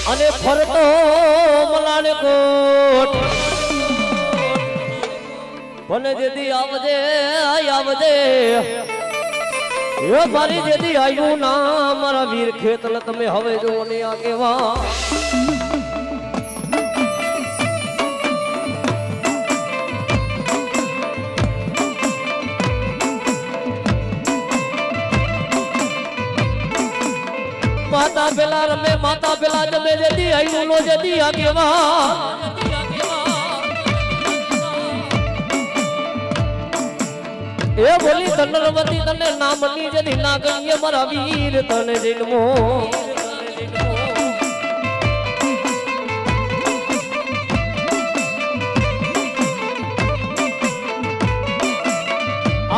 અને ફરતો મલાને કોટ મને જેદી આવજે આવજે એ મારી જેદી આવ્યું ના મારા વીર ખેતલ તમે હવે જો ને આ કેવા माता पेला रमे माता पेला जमे जदी आई लो जदी आगेवा ए बोली तनरवती तने नामनी जदी ना गणिए मारा वीर तने जन्मो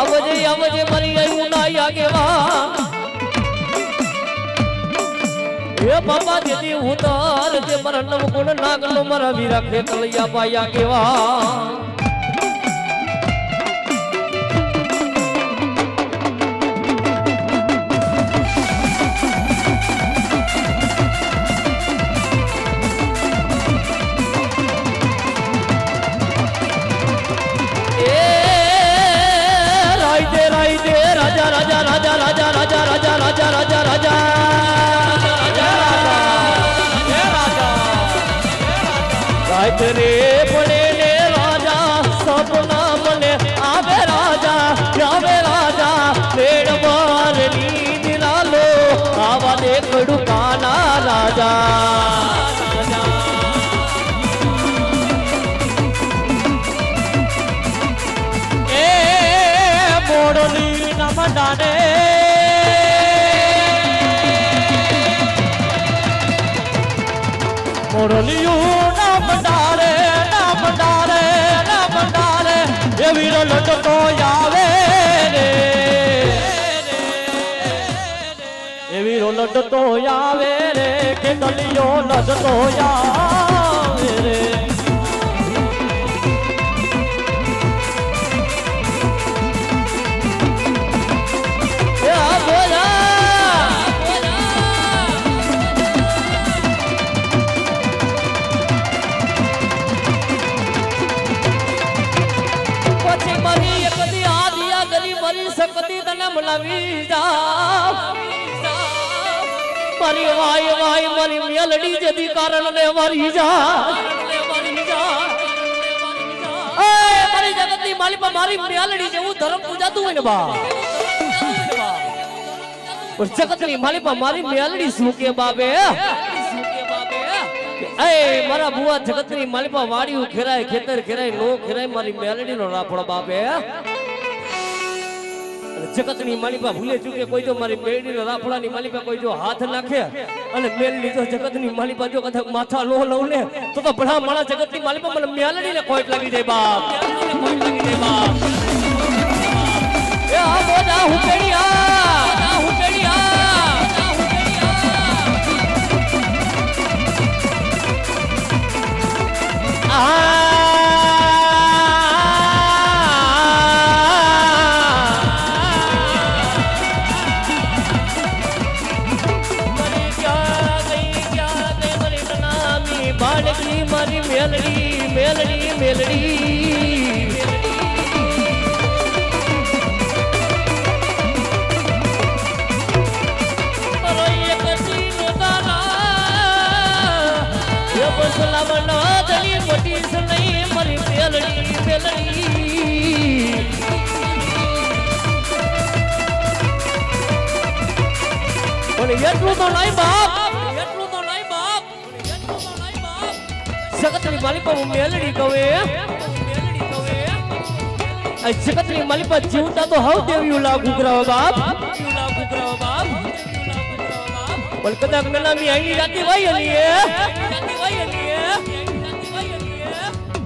आवजे आवजे मरी आई ना आगेवा ये बाबा दीदी उतार जे मरा नव गुण नागलो मरा वीरा खेतलिया पाया केवा ए राइते राजा राजा राजा राजा राजा राजा राजा राजा राजा रे पड़े ने राजा सपना मने आवे राजा पेड़ मार नींद लालो आवा दे कड़ुकाना राजा ए मोड़ली नम डाने मोड़लियू वीरो लटको आवे रे वीरो लटको आवे रे के दलियो लटको आवे रे सकती तने मनावी जा मरी वाई वाई मरी मेलडी जदी कारण ने मरी जा ए मरी जगती माली पर मारी मेलडी जेवू धर्म पूजा तू ने बा और जगतनी माली पर मारी मेलडी सु के बाबे ए मारा बुआ जगतनी माली पर वाड़ी खेराय खेतर खेराय नो खेराय मारी मेलडी नो रापड़ो बाबे जगतनी मालिपा भूले चुके कोई जो मारी बेड़ी राफड़ानी मालिपा कोई जो हाथ नाखे अने मेल लीधो जगतनी मालिपा जो कथा माथा लो लौले तो बड़ा माणा जगतनी मालिपा मन म्यालडी ने कोट लगी दे बाप ए आ बोजा हुपेड़िया मारी मेलडी मेलडी मेलडी ये कसी नोताना ये बसला बना दली मोटी सुनई मारी मेलडी मेलडी और એટલું તો નહીં બાપ जगतनी मालिपा मेलडी कवे जगतनी मालिपा जीवता तो हव देवी लागू कराव बाप बोल कदक ननामी आई जाती भाई अलिए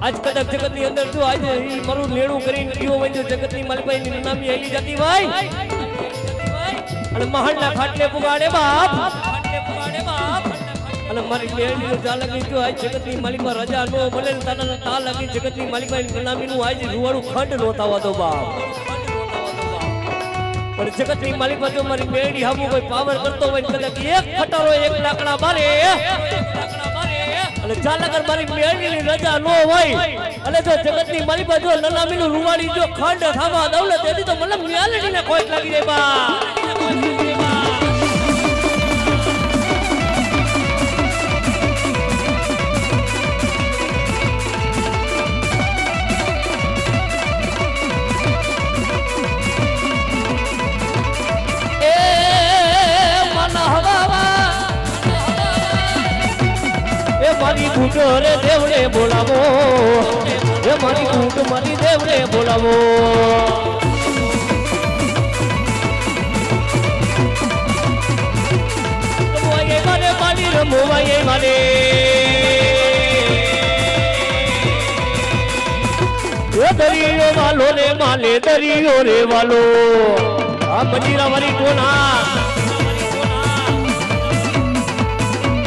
आज कदक जगतनी अंदर जो आज मारू लेणू करीन कियो वंजो जगतनी मालिपा ની નનામી આલી જાતી ભાઈ અને મહાણના ખાટલે પુગાડે બાપ અને મારી મેળડી નો જા લગી જો આ જગતની માલિકા રજા નો મળે તાના તા લગી જગતની માલિકા ની નનામી નું આજ રૂવાડું ખંડ નો થાવા દો બાપ પણ જગતની માલિક જો મારી મેળી હામું કોઈ પાવર કરતો હોય કદાચ એક ખટારો એક લાકડા મારે અને ચાલકર મારી મેળીની રજા નો હોય અને જો જગતની માલિક જો નનામીનું રૂવાડી જો ખંડ થાવા દઉલે તેથી તો મને મેળીને કોઈ લાગી જાય બા મારી કૂટ રે દેવડે બોલાવો એ મારી કૂટ મારી દેવડે બોલાવો રમવાય મારે મારી રમવાય મારે એ દરિયો વાલો રે માલે દરિયો રે વાલો આ મજીરા વાળી કોના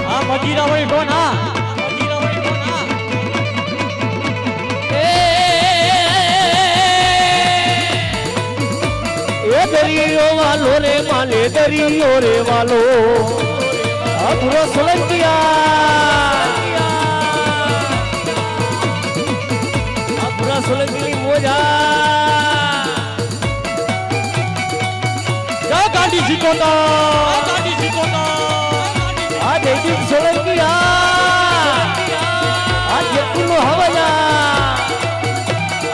આ મજીરા વાળી કોના દરિયો વાલો રે માલે દરિયો રે વાલો અઘરો સોલંકી મોજા ગાડી શીખોતા આ જયદીપ સોલંકી આ જેટલો હવાયા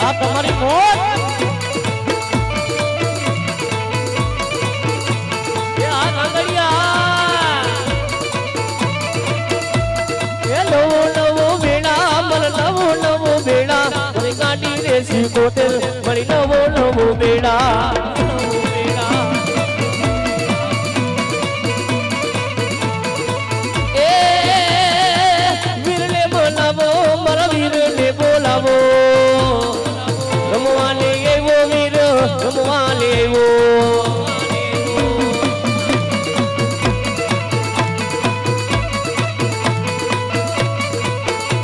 આ તમારી મોત કોટેલ મળી નવો નવો બેડા એ વીરને બોલાવો મારા વીરને બોલાવો રમવાને એવો વીર રમવાને એવો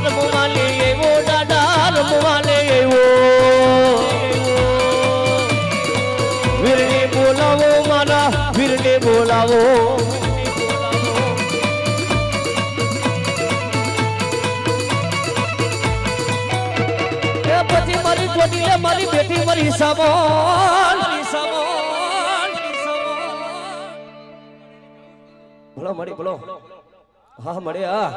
રમવાને એવો દાદા રમવાને એવો વીરને બોલાવો એ પછી મારી જોડી લે મારી બેટી મારી સામોન બોલો મળી બોલો હા મળે હા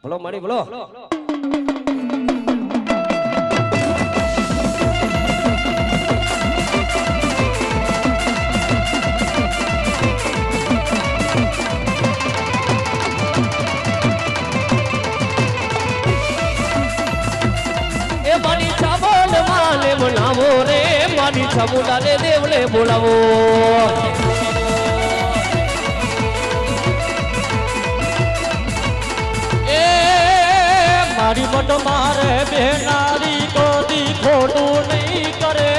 બોલો મળી બોલો બોલાવો રે મારી સમુદાને દેવલે બોલાવો એ મારી મટ મારે બેનારી કોદી ખોટું નહીં કરે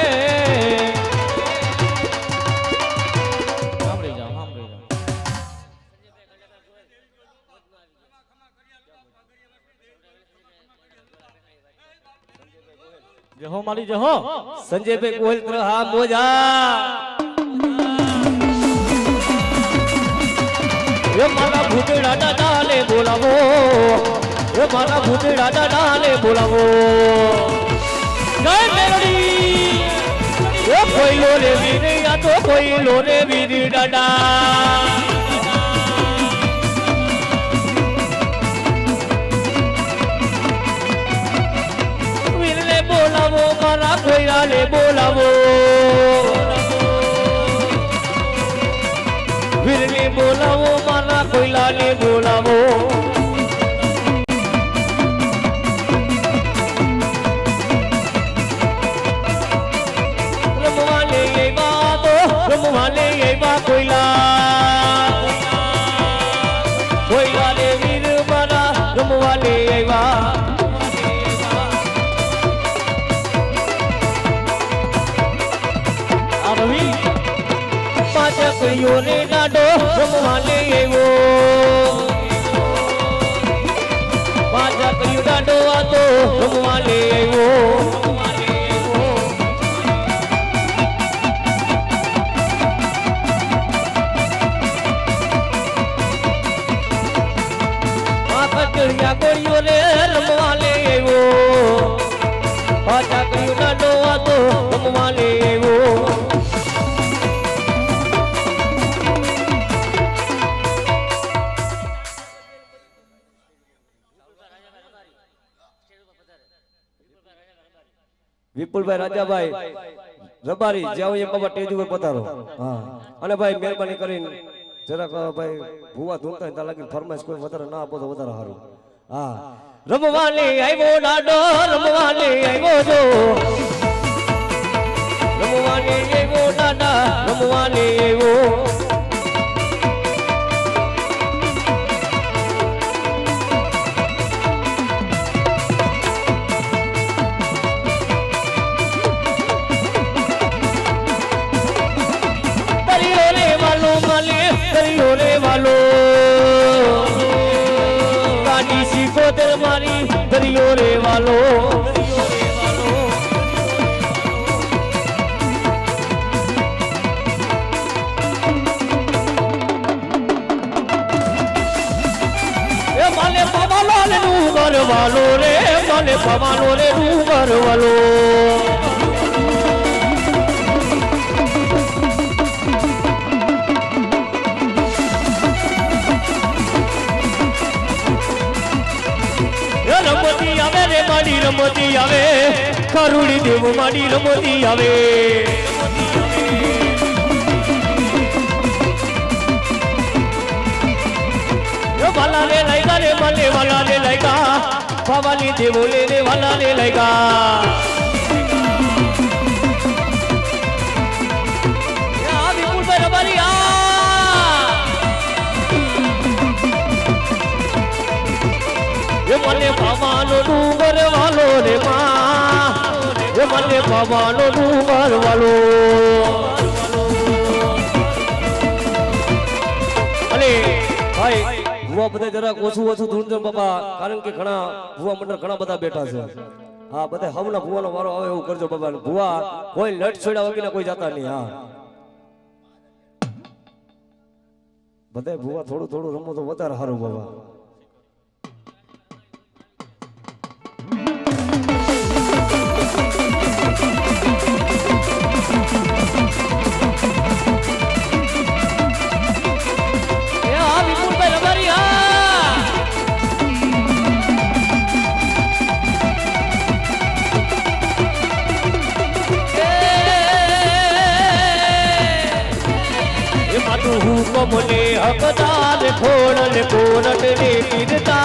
જહો મારી જહો સંજયભાઈ ગોહિલ પર હા મોજા એ મારા ભૂતડા દાદાને બોલાવો એ મારા ભૂતડા દાદાને બોલાવો જય મેલડી એ કોઈ લો રે વીર આ તો કોઈ લો રે વીર દાદા બોલાવો મારા કોયરાને બોલાવો વીરને બોલાવો મારા કોયલાને બોલાવો રમવાને એવા તો રમવાને એવા કોયલાને વીર મારા રમવાને એવા પાચકરીઓ ને દાડો રમવાને એવો પાચકરીઓ દાડો આ તો રમવાને એવો વિપુલભાઈ રાજાભાઈ રબારી જાવ એ બાબા ટેજ ઉપર પધારો હા અને ભાઈ મહેરબાની કરીને જરાક ભાઈ ભૂવા ધૂમતા ત્યાં લાગી ફરમાઈશ કોઈ વધારે ના આપો તો વધારે સારું હા રમવાને આવ્યો ડાડો રમવાને આવ્યો જો રમવાને આવ્યો દાદા રમવાને આવ્યો દરિયો રે વાલો ગાડી શીખોતર મારી દરિયો રે વાલો એ માલે પવાનો રે ડુંગર વાલો રે માલે પવાનો રે ડુંગર વાલો રમતી આવે રે માડી રમતી આવે કરુડી દેવ માડી રમતી આવે વાલા રે લાયગા રે માલે વાલા રે લાયગા ભવાની દેવો લે રે વાલા રે લાયગા આ વિપુલભાઈ રબારી આ મને ભવાનો ડુંગર વાલો રે માં મને ભવાનો ડુંગર વાલો અને ભાઈ ભુવા બધા જરાક ઓછું ધૂણજો બાપા કારણ કે ઘણા ભુવા મંડળ ઘણા બધા બેઠા છે હા બધા હમણાં ભુવાનો વારો આવે એવું કરજો બાબા ભુવા કોઈ લટ છોડ્યા વગેરે કોઈ જાતા નહીં હા બધા ભુવા થોડું રમો તો વધારે સારું બાબા મને હકદાર ખોડલ કોરટ રે કીર્તા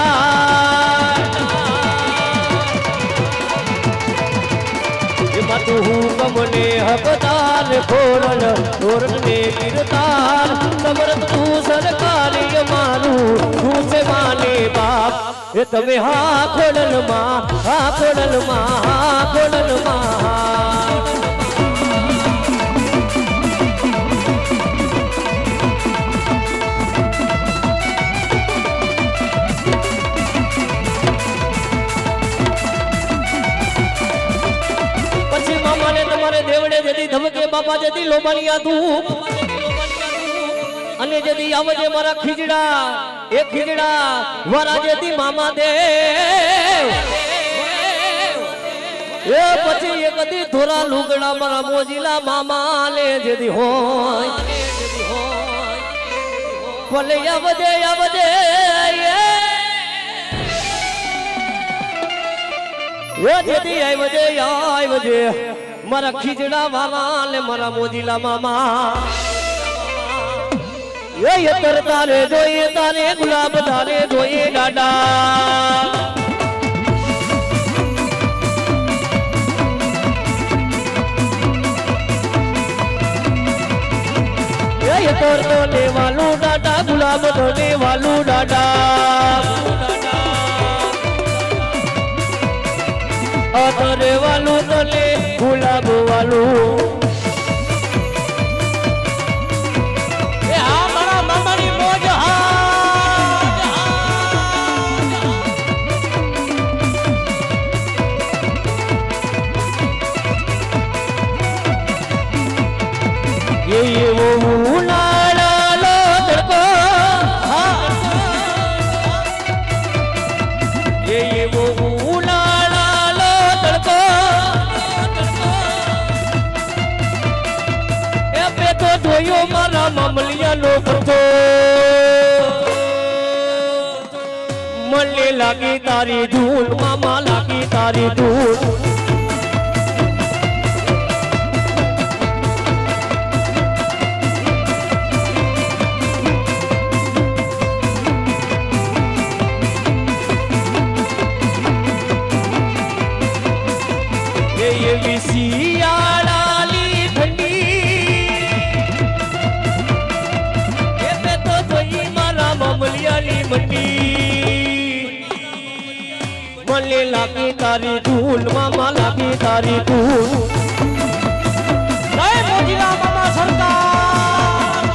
માતું હુકમ ને હકદાર ખોડલ કોરટ રે કીર્તા સમરત તું સરકારી મારું તું છે માને બાપ એ તમે હા ખોડલ માં હા ખોડલ માં હા ખોડલ માં દેવડે જતી ધમકે બાપા જતી લોમાનિયા ધૂપ અને જતી આવજે મારા ખીજડા એ ખીજડા વરા જતી મામા દેવ એ પછી એ કદી થોરા લુગડા મારા મોજીલા મામા લે જતી હોય ભલે આવજે જતી આવજે મારા ખીજડા વાલા લે મારા મોજીલા મામા એ તારે જોઈએ તારે ગુલાબ તારે જોઈએ દાડા એ તોર તો લેવાલું દાડા ગુલાબ તો લેવાલું દાડા અતરે વાલું તો લે ગુલાબ વાલું એ હા મારા મામાની મોજ એવો ઉનાળાનો તડકો એવો ઉનાળાનો તડકો એ બે તો જોયો મારા મામલિયાનો પડતો મને લાગી તારી ધૂન મામા લાગી તારી ધૂન લાગી તારી ધૂન મામા લાગી તારી ધૂન જય મોજીલા મામા સરકાર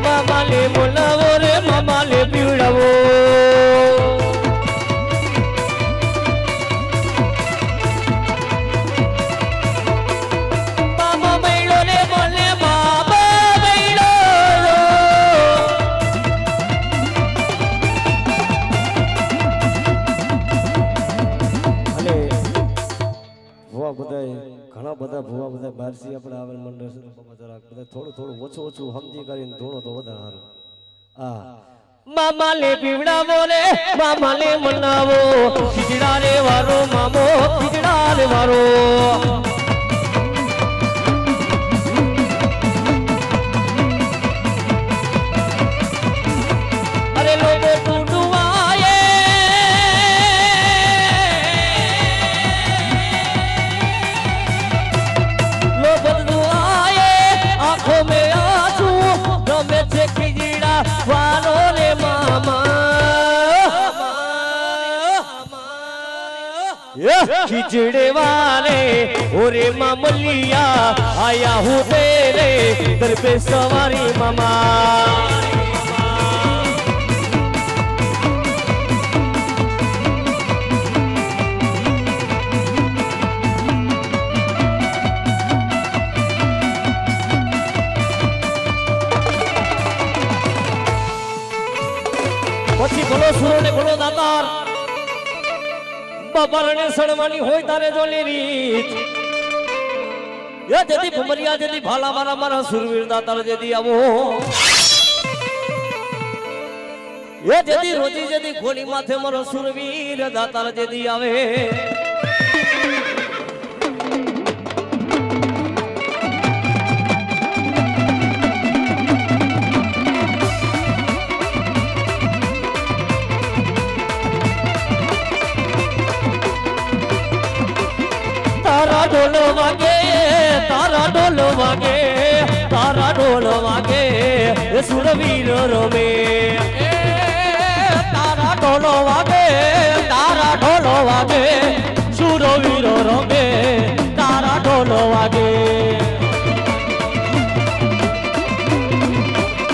મામા લે બોલાવો રે મામા લે પીવડાવો ઘણા બધા ભૂવા બધા બહારથી આપણે આવેલ મંડળ છે જરાક બધા થોડું ઓછું સમજી કરીને ધૂણો તો વધારે સારું મામા લે પીવડાવો રે મામા લે મનાવો ખીજડા રે વારો મામો ખીજડા રે વારો અરે લોકો ટૂંડુવાએ वालो रे मामा खिचड़े वाले ओरे मामलिया आया हूँ तेरे दर पे सवारी मामा પછી બોલો સુરો ને બોલો દાતાર બાબાને સણવાની હોય તારે જોલી રીત એ જેદી ભમરિયા જેદી ભાલા મારા મારા સુરવીર દાતાર જેદી આવો એ જેદી રોજી જેદી ઘોડી માથે મારો સુરવીર દાતાર જેદી આવે ढोल वागे तारा ढोल वागे तारा ढोल वागे सुरवीर रमे તારા ઢોલો વાગે તારા ઢોલો વાગે સુરવીર રમે તારા ઢોલો વાગે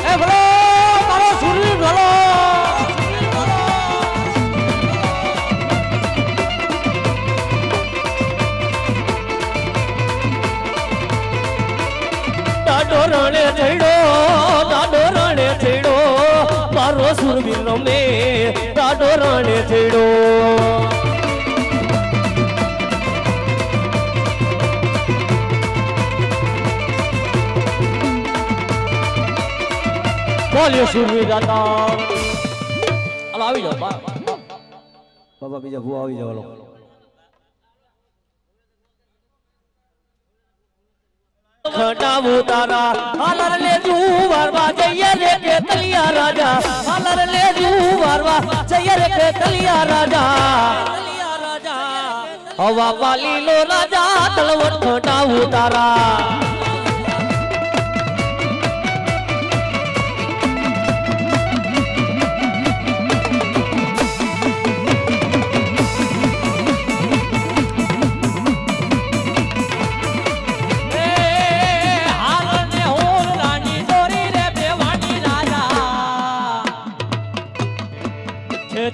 એ બોલો મારો સુરવીર ઢોલો દાડો રણે છેડો મારો સુરવીર રમે દાડો રણે છેડો બોલ્યો સુરવીર દાતા આવી જાઓ બાબા બીજા ભૂ આવી જાવ खटावो तारा हालर ले जू वारवा जइए रे केतलिया राजा हालर ले जू वारवा जइए रे केतलिया राजा हवा वाली लो राजा तलवट खटावो तारा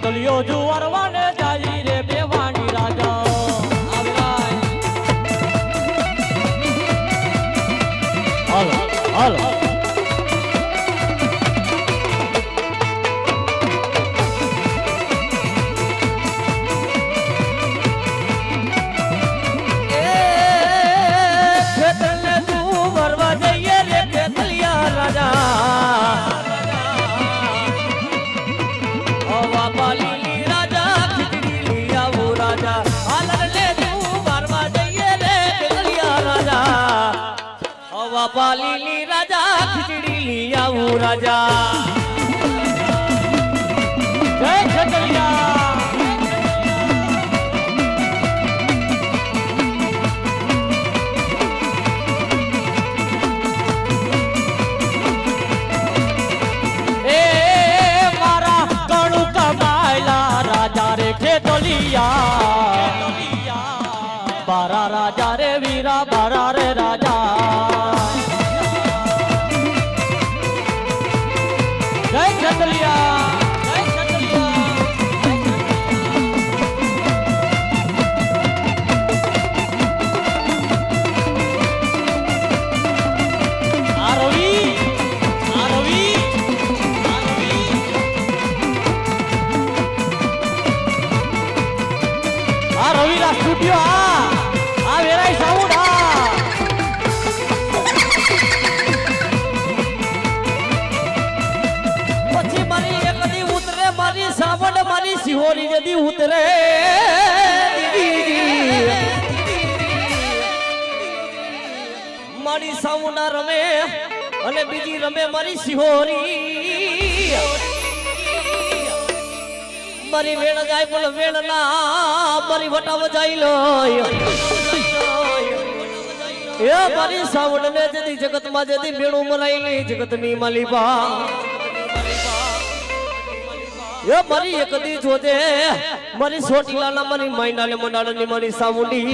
તલિયો જુવારવાને જાઈ રે બેવાની રાજા હાલ હાલ ખેતરને જુવારવા જઈએ રે કેતલિયા રાજા પાલીલી રાજા ખીચડી લઈ આવો રાજા હાલર લે તું વારવા જઈએ રે કેતલિયા રાજા હવા પાલીલી રાજા ખીચડી લઈ આવો રાજા જય ખેતલિયા એ તલિયા બારા રાજા રે વીરા બારા રે રાજા જય ક્ષત્રિયા જય ક્ષત્રિયા આ રવિ રવિલા સ્ટુડિયો આ વેરાઈ સાઉન્ડ પછી મારી એકદી ઉતરે મારી સાવડ મારી સિહોરી નદી ઉતરે મારી સાઉન્ડ રમે અને બીજી રમે મારી સિહોરી મારી વેણ જાય પણ વેણ ના મારી વટાવ જાય લો એ મારી સાવડ ને જતી જગત માં જતી મેળું મનાઈ લે જગત ની માલિબા એ મારી એક દી જોજે મારી સોટીલા ના મારી માઈના ને મંડાળ ની મારી સાવડી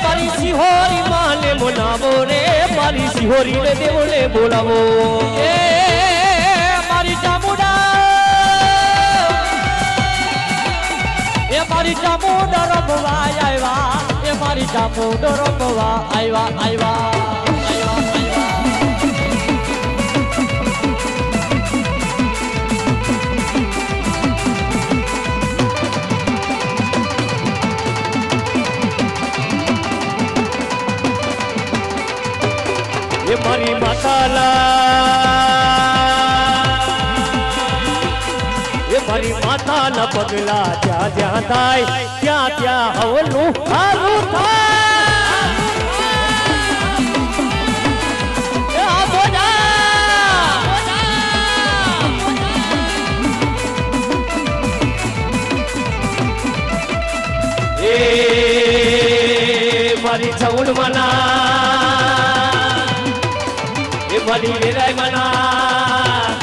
મારી સિહોરી માને બોલાવો રે મારી સિહોરી ને દેવલે બોલાવો એ મારી ચામુંડા એ મારી ચામુંડા રમવા આવ્યા એ મારી ચામુંડા રમવા આવ્યા એ મારી માતાલા એ મારી માતાના પગલા જ્યાં જ્યાં થાય ત્યાં ત્યાં હવનું હારું થાય એ આ બોલા એ મારી ચૌડ મના મારી વેરાય મના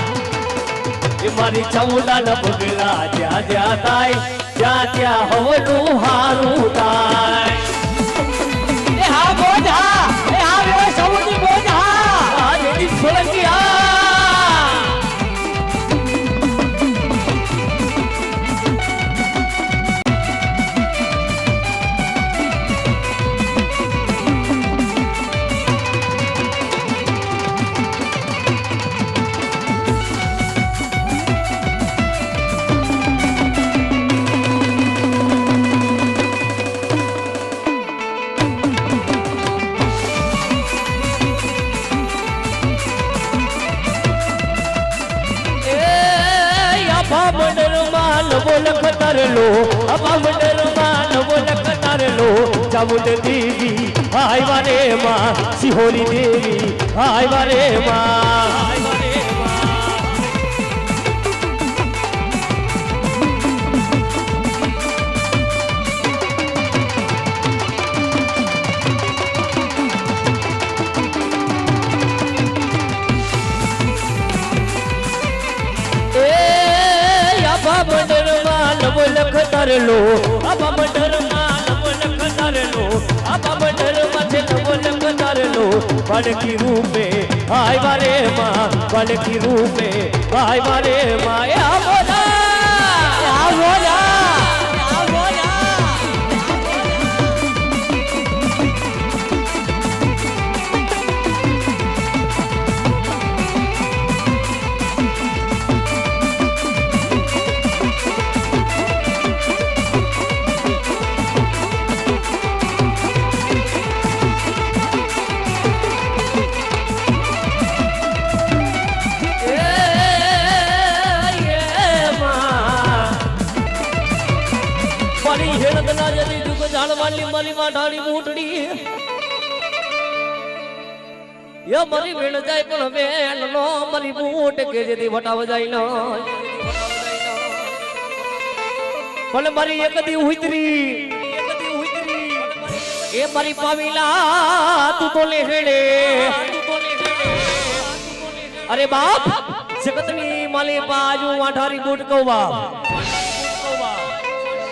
એ મારી ચામુંડા ના પગલા જ્યાં જ્યાં થાય ત્યાં ત્યાં હવનું હારું થાય એ હા બોધા એ હા વેરા સૌની બોધા આ જેની સોલંકી આ लो अब डरमान बोलक तारलो चामुंड देवी हाय वारे माँ सिहोरी देवी हाय वारे माँ बोलक तारलो अब डरमान बोलक तारलो अब डर मचे बोलक तारलो बड़की रूपे हाय वारे माँ बड़की रूपे हाय वारे माँ या बोला એ મારી વેણ જાય પણ વેલ નો મારી બૂટ કે જેથી વટાવ જાય ન પણ મારી એક દી ઉતરી એ મારી પાવીલા તું તો લે હેડે અરે બાપ જગતની માલી બાજુ વાઢારી બૂટ કૌવા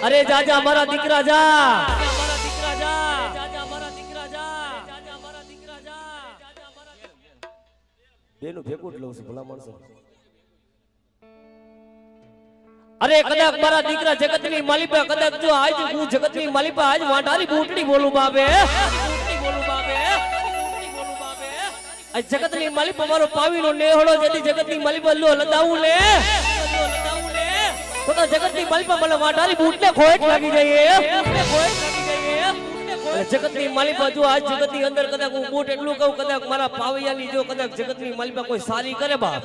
અરે જાજા મારા દીકરા જા બેનું ભેગું જ લઉં છું ભલા માણસો અરે કદાચ મારા દીકરા જગતની માલિપા કદાચ જો આજ હું જગતની માલિપા આજ વાઢારી બૂટડી બોલું બાબે આજ જગતની માલિપા મારો પાવીનો નેહળો જેથી જગતની માલિપા લો લદાવું લે તો જગતની માલિપા મને વાઢારી બૂટને ખોટ લાગી જાય જગતની માલિપા જો આજ જગતની અંદર કદાચ હું બૂટ એટલું કહું કદાચ મારા પાવૈયાની જો કદાચ જગતની માલિપા કોઈ સારી કરે બાપ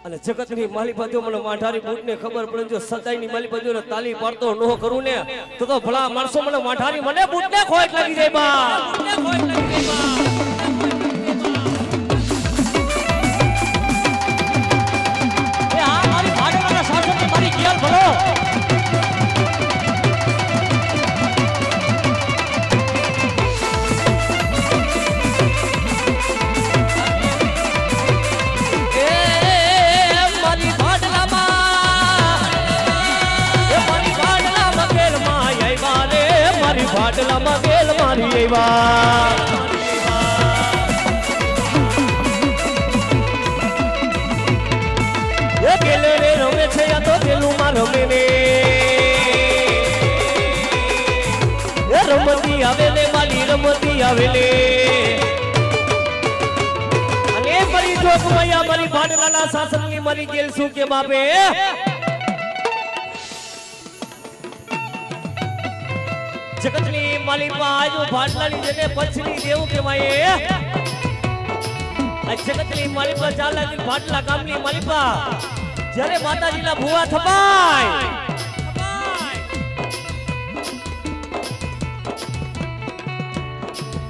અને જગતની માલિપા જો મને વાઢારી બૂટને ખબર પડે જો સદાયની માલિપા જો તાલી પાડતો ન કરું ને તો ભલા માણસો મને વાઢારી મને બૂટને ખોટ લાગી જાય બા એ આ મારી ભાડેના શાસનની મારી ગિયાલ ભલો ભાડલામાં ગેલ મારી એવા એ ગેલે રે રમે છે યા તો ગેલું માં રમે ને એ રમતી આવે ને મારી રમતી આવે ને અને મારી જોગમૈયા મારી ભાડલાના શાસનની મારી ગેલ શું કે બાપે જગતની માલિપા આજુ ભાડલાની જેને પછલી દેવું કહેવાય આ જગતની માલિપા ચાલાની ભાડલા ગામની માલિપા જ્યારે માતાજીના ભુવા થપાય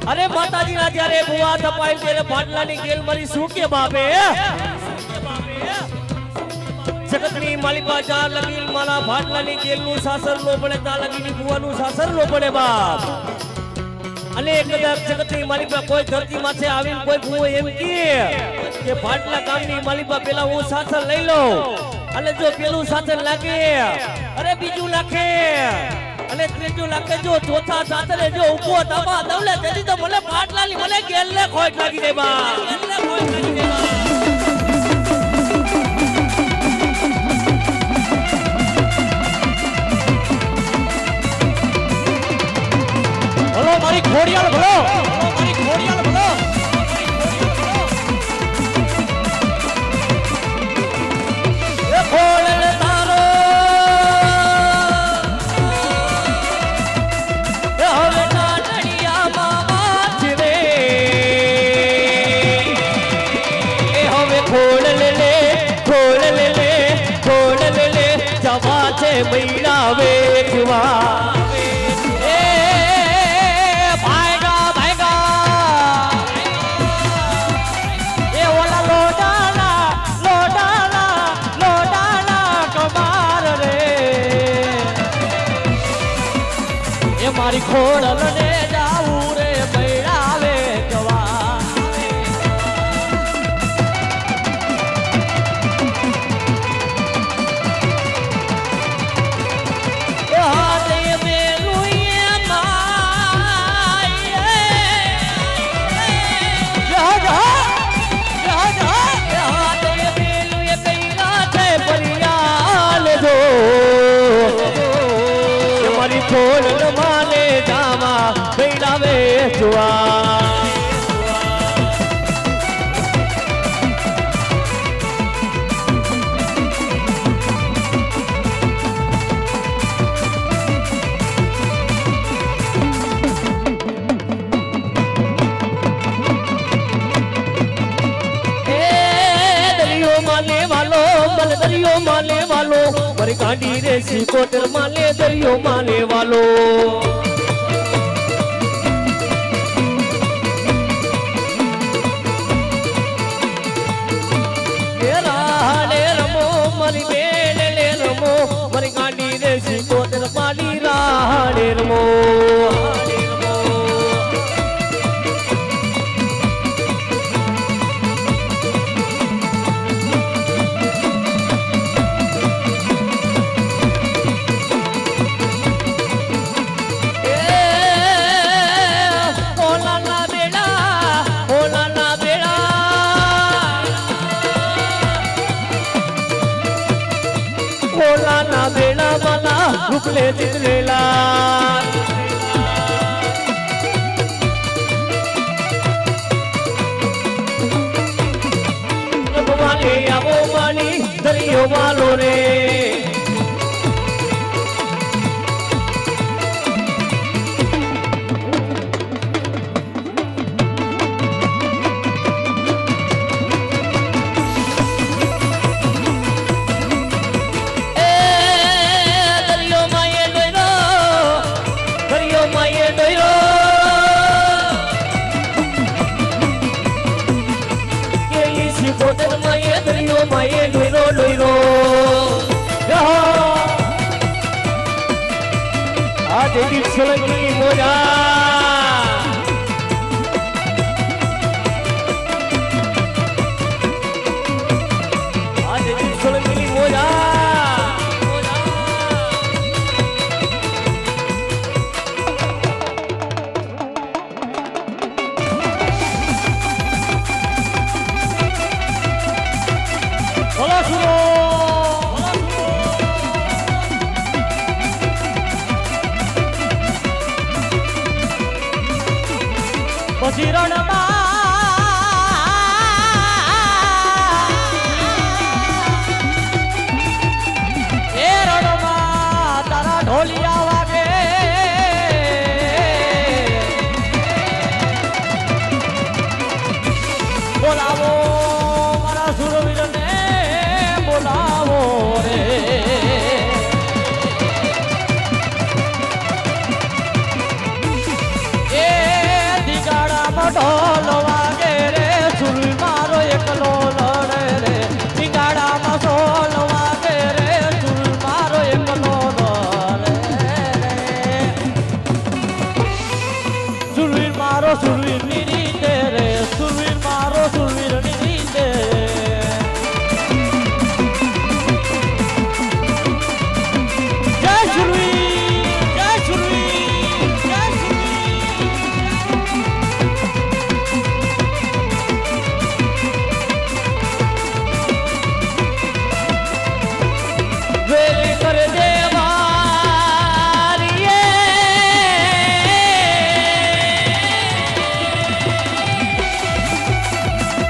અરે માતાજીના જ્યારે ભુવા થપાય ત્યારે ભાડલાની ગેલ મારી શું કે બાપે જગતની માલિપા જા લગીન મારા ભાડલાની ગેલનું સાસર નો પડે તા લગીની બુવાનું સાસર નો પડે બાપ અને કદાચ જગતની માલિપા કોઈ ધરતી માથે આવીને કોઈ ભૂવો એમ કે ભાડલા ગામની માલિપા પેલા હું સાસર લઈ લઉં અને જો પેલું સાસર લાગે અરે બીજું લાગે અને ત્રીજું લાગે જો ચોથા સાસરે જો ઉભો તાબા દવલે તેથી તો મને ભાડલાની મને ગેલને ખોટ લાગી દે બા ગેલને ખોટ લાગી દે બા મારી ખોડિયાલ ભલો મારી ખોડિયાલ ભલો એ ખોળે તારો એ હવે નાનડિયા મામા છે રે એ હવે ખોળ લે લે જવા છે મૈડા વેચવા મારી ખોડલ ને જાવું રે બૈરાવે જવા હાથે મેલું મારી ખોડલ માને જાવા બૈરાવે જવા दरियो माले वालो मर गाड़ी रे सिकोटर माले दरियो माले वालो નિર્મો बेड़ा माला रुकले जितलेला वाले आवो मानी दरियो वालो रे माये डोइरो डोइरो आज दी सोलंकी मोजा आज दी सोलंकी मोजा ઢોલિયા વાગે બોલાવો મારા સુરવીરને બોલાવો રે એ દિગાડામાં ઢોલ વાગે રે સુરવી મારો એકલો લડે રે દિગાડામાં ઢોલ વાગે રે સુરવી મારો એકલો સુરવીર ની રીતે રે સુરવીર મારો સુરવીર ની રીતે જય સુરવીર જય સુરવીર જય સુરવીર વેલી કર દેવા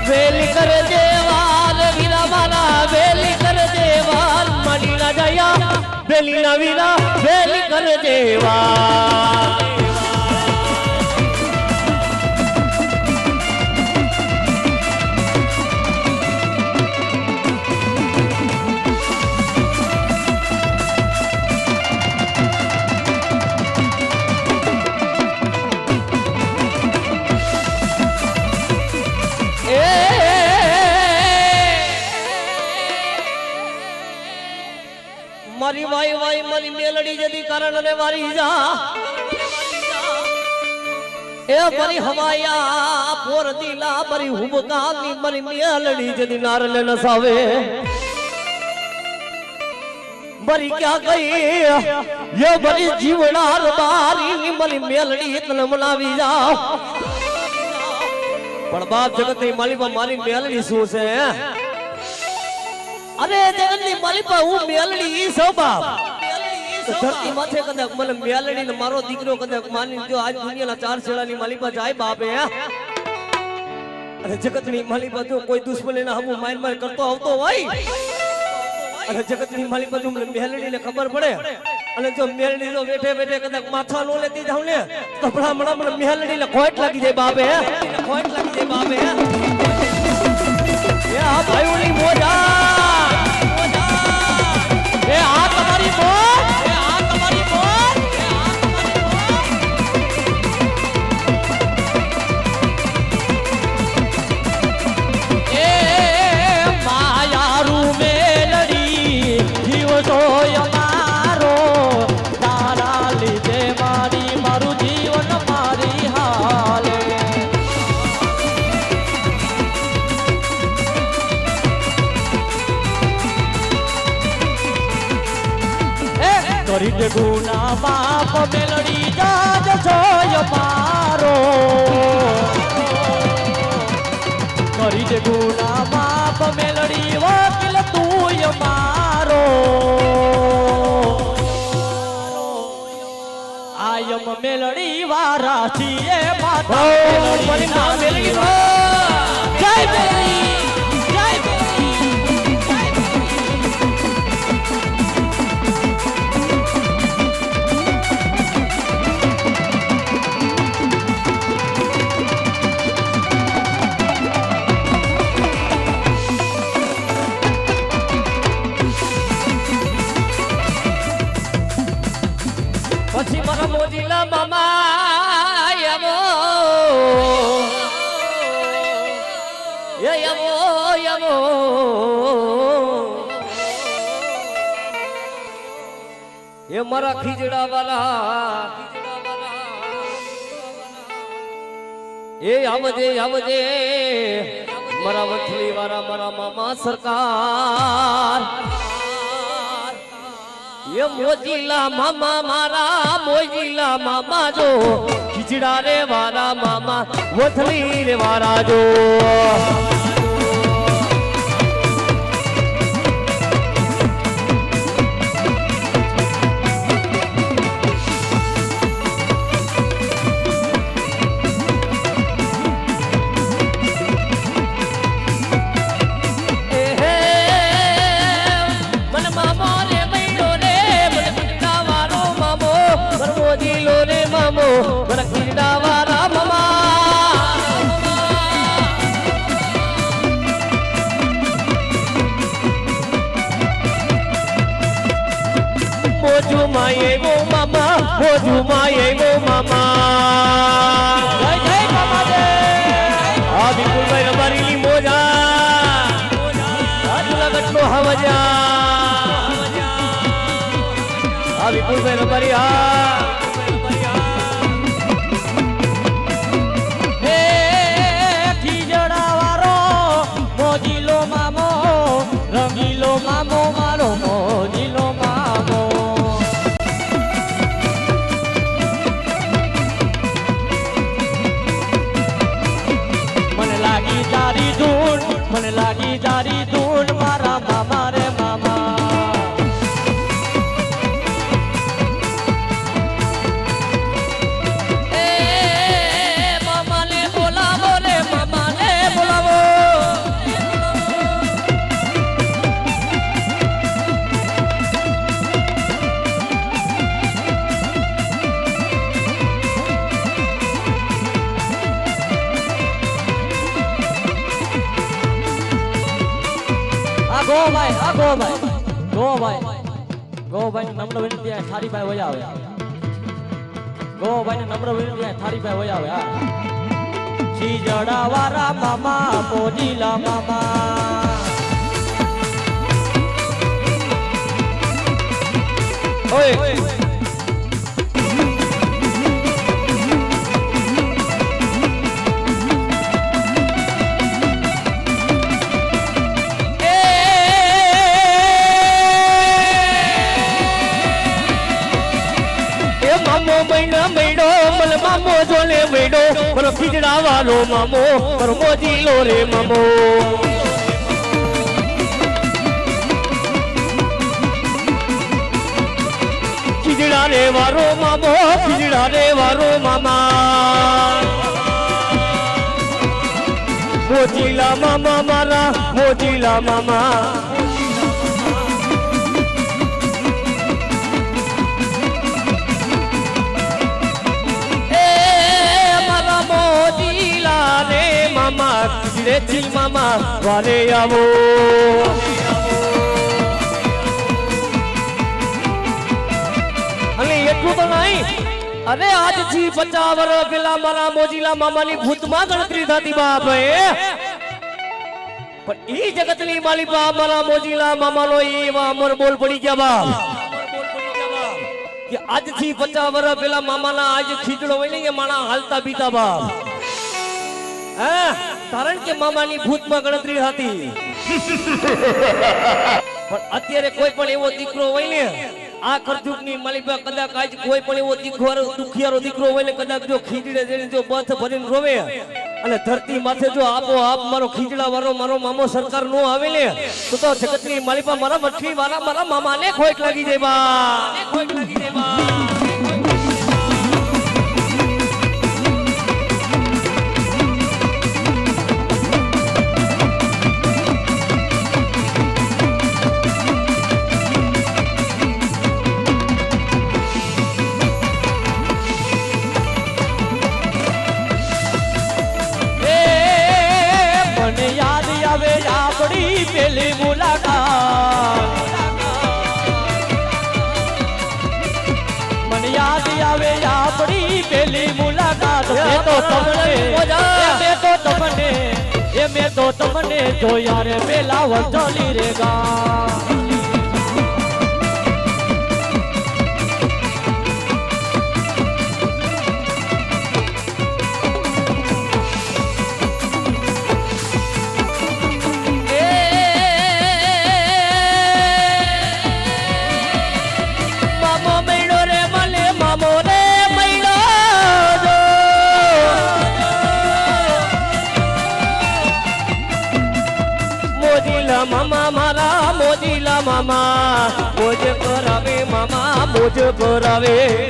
વેલી કર દેવાલ વીરા મારા વેલી કર દેવાલ માની ના જયા વેલી ના વીરા વેલી કર દેવાલ મારી વાઈ વાઈ મારી મેલડી જદી કારણ અને વારી જા એ મારી હવાયા પોર દિલા મારી હુબકા ની મારી મેલડી જદી નારલે નસાવે મારી ક્યાં ગઈ યે મારી જીવનાર બારી ની મારી મેલડી તને મનાવી જા પણ બાપ જગત ની માલિકા મારી મેલડી શું છે અરે જગતની માલિકા હું મેલડી સૌ બાપ ધરતી માથે કદાચ મને મેલડી ને મારો દીકરો કદાચ માની જો આજ દુનિયાના ચાર છેડાની માલિકા જાય બાપે અરે જગતની માલિકા જો કોઈ દુશ્મની ના હમું માર માર કરતો આવતો હોય અરે જગતની માલિકા જો મને મેલડી ને ખબર પડે અને જો મેલડી જો બેઠે બેઠે કદાચ માથા નો લેતી જાવ ને તો ભલા મને મેલડી ને ખોટ લાગી જાય બાપે ખોટ લાગી જાય બાપે એ આ ભાઈઓની મોજા એ આ તમારી મોજ એ આ તમારી મોજ એ માયારૂ મેલડી જીવ તો અમારો તારા લીધે દે ગુના બાપ મેલડી જાજ જોય મારો કરી દે ગુના બાપ મેલડી વકીલ તુંય મારો આયમ મેલડી વારા છીએ માતા મેલડી ના મેલડી જય મેલડી જય મેલડી પછી મારા મોજીલા મામા યમો યમો યમો એ મારા ખીજડા વાલા એ આવજે આવજે મારા વથલી વાળા મારા મામા સરકાર ये मोजीला मामा मारा मोजीला मामा जो खिचड़ा रे वाला मामा वथली रे वाला जो Moju maye go mama, moju maye go mama. Jai jai mama jai. Abi kulbai rabari li moja. Adula gatlo havaja. Abi kulbai rabari ha. Hey khijada waro, mojilo mamo, rangilo mamo maro mojilo mamo. મને લાગી જારી ધૂન મારા મામા રે મામા એ મામા ને બોલાવો રે મામા ને બોલાવો ગો ભાઈ આ ગો ભાઈ નમ્ર વિનંતી આ થારી ભાઈ વયા આવે ગો ભાઈ નમ્ર વિનંતી આ થારી ભાઈ વયા આવે હા ખીજડા વાળા મામા મોજીલા મામા ઓય मामो जोले वेडो पर खिजड़ा वालो मामो पर मोजीलो रे मामो खिजड़ा रे वारो मामो खिजड़ा रे वारो मामा मोजीला मामा मारा मोजीला मामा मामा खिजड़े थी मामा वाले आवो अने એટલું તો નહીં અરે આજથી 50 વર્ષ પહેલા મારા મોજીલા મામાની ભૂતમાં ગણતરી થતી બાપ પણ ઈ જગતની માલિકા મારા મોજીલા મામાનો એવા અમર બોલ પડી ગયા બાપ કે આજથી 50 વર્ષ પહેલા મામાના આજ ખીજડો હોય ને કે માણા હાલતા બીતા બાપ કારણ કે મામાની ભૂતમાં ગણતરી હતી પણ અત્યારે કોઈ પણ એવો દીકરો હોય ને આ કરજુગની માલિકા કદાચ આજ કોઈ પણ એવો દુખિયારો દીકરો હોય ને કદાચ જો ખીજડે જઈને જો બથ ભરીને રોવે અને ધરતી માથે જો આપો આપ મારો ખીજડા વાળો મારો મામો સરકાર નો આવે ને તો જગતની માલિકા મારા વઠી વાળા મારા મામાને ખોટ લાગી જાય બા ખોટ લાગી જાય બા પેલી મુલાકાત મને યાદ આવે આપણી પેલી મુલાકાત મેં તો તમને જોયા રે પેલા વંચલી રે ગા મામા મારા મોજીલા મામા મોજ કરાવે મામા મોજ કરાવે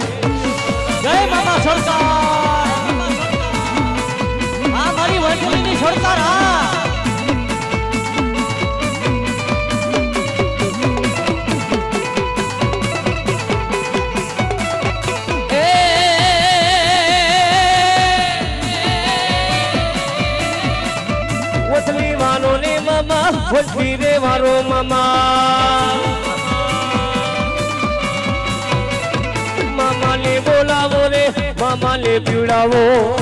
જય મામા સરકાર આ મારી વંચલીની સરકાર ઓથલી વાનો ને મામા ઓથલી રે વારો મામા મામા ને બોલાવો રે મામા ને પીવડાવો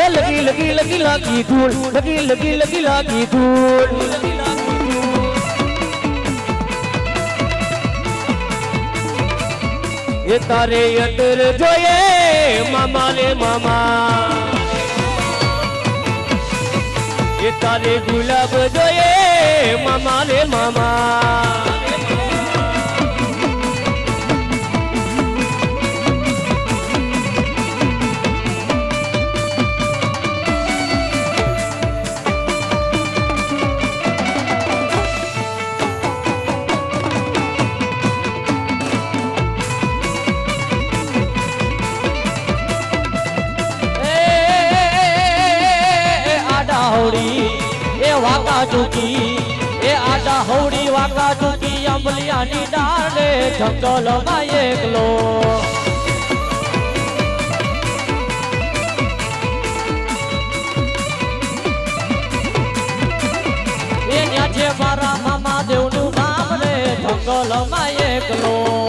લગી લગી લગી લાગી ધૂળ લગી લગી લગી લાગી ધૂળ એ તારે અતર જોઈએ મામા રે મામા એ તારે ગુલાબ જોઈએ મામા રે મામા એ વાકા ચૂકી એ આડા હવડી વાકા ચૂકી અંબલિયાની ડાળે જંગલમાં એકલો એ ન્યા છે મારા મામા દેવનું નામ રે જંગલમાં એકલો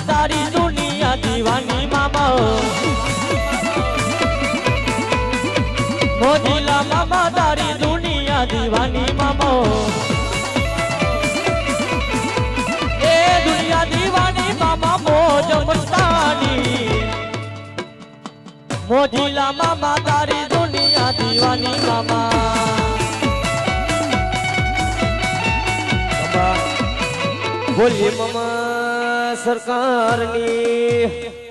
તારી દુનિયા દીવાની મામા મોજીલા મામા તારી દુનિયા દીવાની મામા એ દુનિયા દીવાની મામા મોજ મસ્તાની મોજીલા મામા તારી દુનિયા દીવાની મામા બોલીએ મામા સરકારની